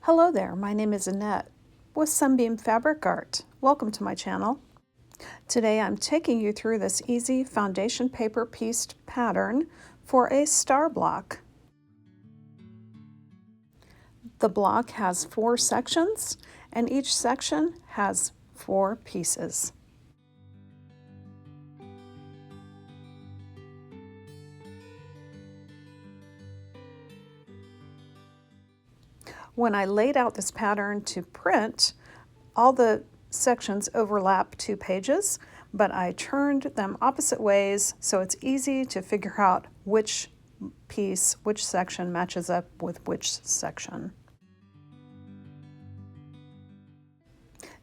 Hello there, my name is Annette with Sunbeam Fabric Art. Welcome to my channel. Today I'm taking you through this easy foundation paper pieced pattern for a star block. The block has 4 sections and each section has 4 pieces. When I laid out this pattern to print, all the sections overlap 2 pages, but I turned them opposite ways so it's easy to figure out which piece, which section matches up with which section.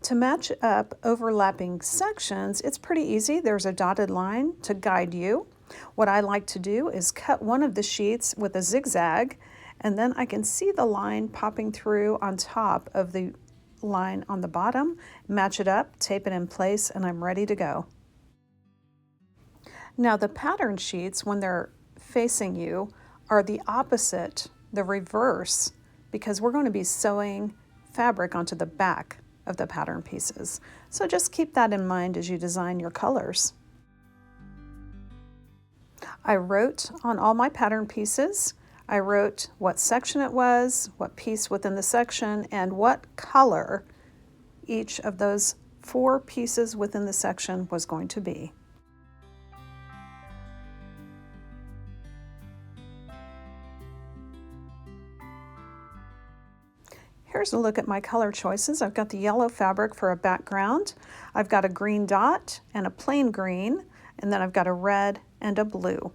To match up overlapping sections, it's pretty easy. There's a dotted line to guide you. What I like to do is cut one of the sheets with a zigzag, and then I can see the line popping through on top of the line on the bottom, match it up, tape it in place, and I'm ready to go. Now the pattern sheets, when they're facing you, are the opposite, the reverse, because we're going to be sewing fabric onto the back of the pattern pieces. So just keep that in mind as you design your colors. I wrote on all my pattern pieces. I wrote what section it was, what piece within the section, and what color each of those 4 pieces within the section was going to be. Here's a look at my color choices. I've got the yellow fabric for a background. I've got a green dot and a plain green, and then I've got a red and a blue.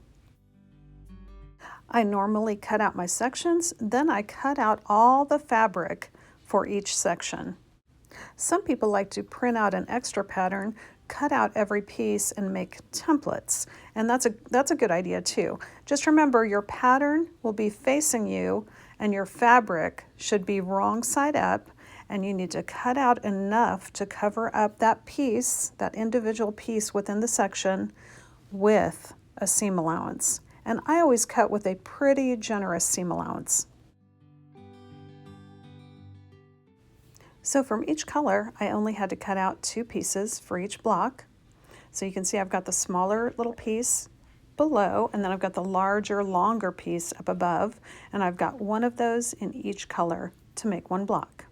I normally cut out my sections, then I cut out all the fabric for each section. Some people like to print out an extra pattern, cut out every piece, and make templates, and that's a good idea too. Just remember your pattern will be facing you and your fabric should be wrong side up, and you need to cut out enough to cover up that piece, that individual piece within the section, with a seam allowance. And I always cut with a pretty generous seam allowance. So from each color, I only had to cut out 2 pieces for each block. So you can see I've got the smaller little piece below, and then I've got the larger, longer piece up above, and I've got one of those in each color to make one block.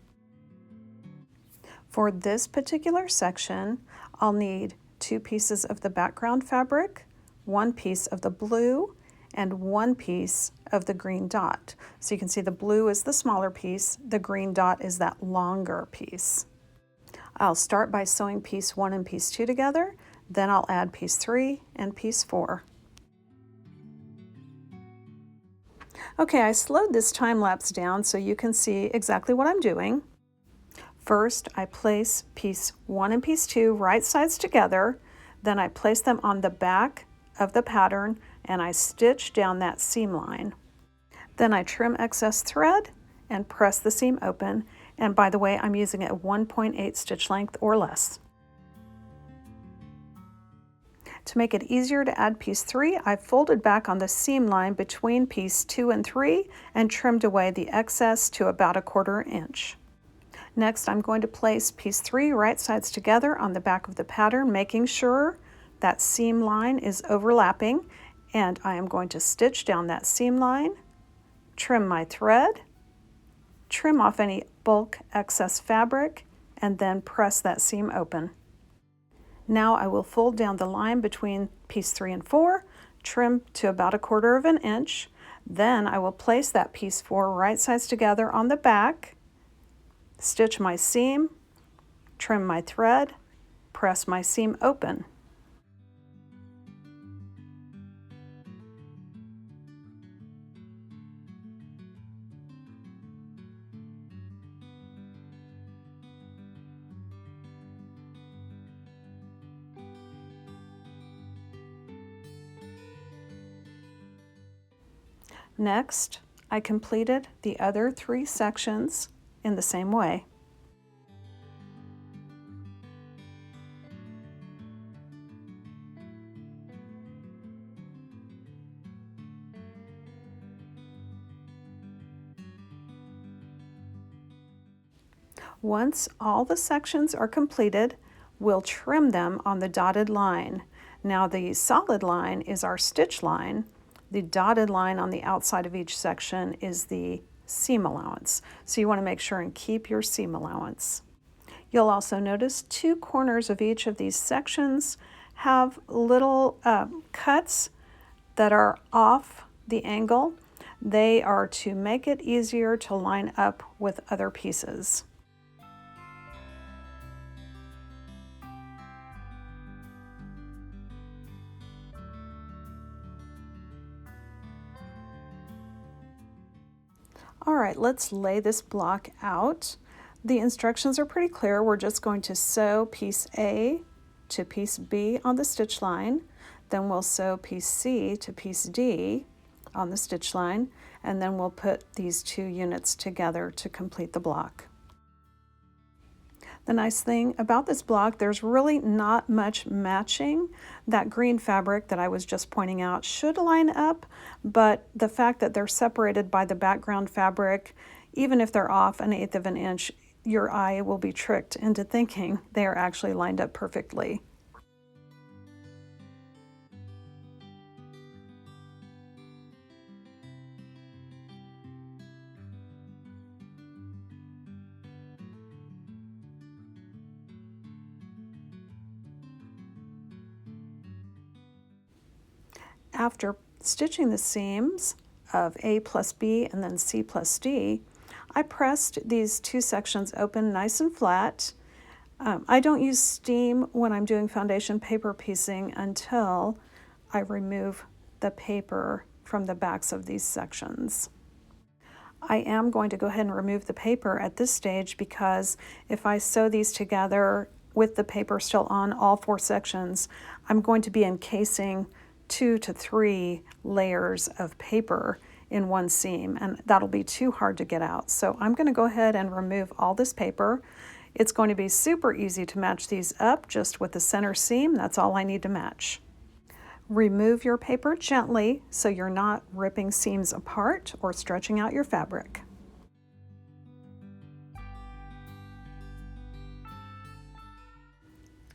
For this particular section, I'll need 2 pieces of the background fabric, 1 piece of the blue, and 1 piece of the green dot. So you can see the blue is the smaller piece, the green dot is that longer piece. I'll start by sewing piece 1 and piece 2 together, then I'll add piece 3 and piece 4. Okay, I slowed this time lapse down so you can see exactly what I'm doing. First, I place piece 1 and piece 2 right sides together, then I place them on the back of the pattern and I stitch down that seam line. Then I trim excess thread and press the seam open, and by the way, I'm using it at 1.8 stitch length or less. To make it easier to add piece 3, I folded back on the seam line between piece 2 and 3 and trimmed away the excess to about 1/4 inch. Next, I'm going to place piece 3 right sides together on the back of the pattern, making sure that seam line is overlapping, and I am going to stitch down that seam line, trim my thread, trim off any bulk excess fabric, and then press that seam open. Now I will fold down the line between piece 3 and 4, trim to about 1/4 inch, then I will place that piece 4 right sides together on the back, stitch my seam, trim my thread, press my seam open. Next, I completed the other 3 sections in the same way. Once all the sections are completed, we'll trim them on the dotted line. Now the solid line is our stitch line. The dotted line on the outside of each section is the seam allowance. So you want to make sure and keep your seam allowance. You'll also notice 2 corners of each of these sections have little cuts that are off the angle. They are to make it easier to line up with other pieces. All right, let's lay this block out. The instructions are pretty clear. We're just going to sew piece A to piece B on the stitch line, then we'll sew piece C to piece D on the stitch line, and then we'll put these 2 units together to complete the block. The nice thing about this block, there's really not much matching. That green fabric that I was just pointing out should line up, but the fact that they're separated by the background fabric, even if they're off 1/8 of an inch, your eye will be tricked into thinking they are actually lined up perfectly. After stitching the seams of A plus B and then C plus D, I pressed these 2 sections open nice and flat. I don't use steam when I'm doing foundation paper piecing until I remove the paper from the backs of these sections. I am going to go ahead and remove the paper at this stage because if I sew these together with the paper still on all 4 sections, I'm going to be encasing 2 to 3 layers of paper in one seam, and that'll be too hard to get out. So I'm going to go ahead and remove all this paper. It's going to be super easy to match these up just with the center seam. That's all I need to match. Remove your paper gently so you're not ripping seams apart or stretching out your fabric.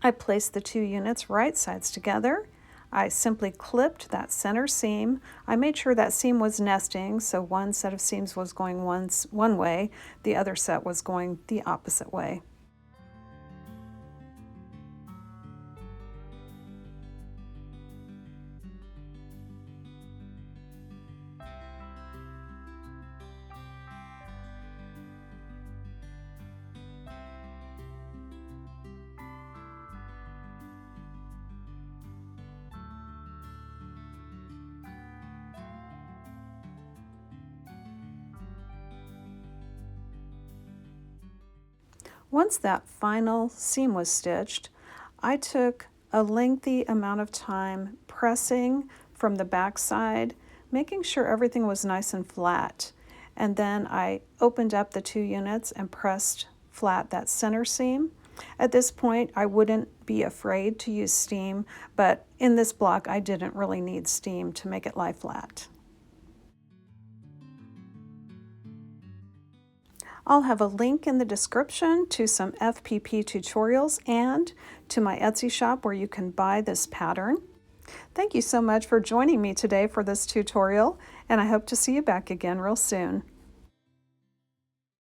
I placed the 2 units right sides together. I simply clipped that center seam. I made sure that seam was nesting, so one set of seams was going one way, the other set was going the opposite way. Once that final seam was stitched, I took a lengthy amount of time pressing from the back side, making sure everything was nice and flat. And then I opened up the 2 units and pressed flat that center seam. At this point, I wouldn't be afraid to use steam, but in this block, I didn't really need steam to make it lie flat. I'll have a link in the description to some FPP tutorials and to my Etsy shop where you can buy this pattern. Thank you so much for joining me today for this tutorial, and I hope to see you back again real soon.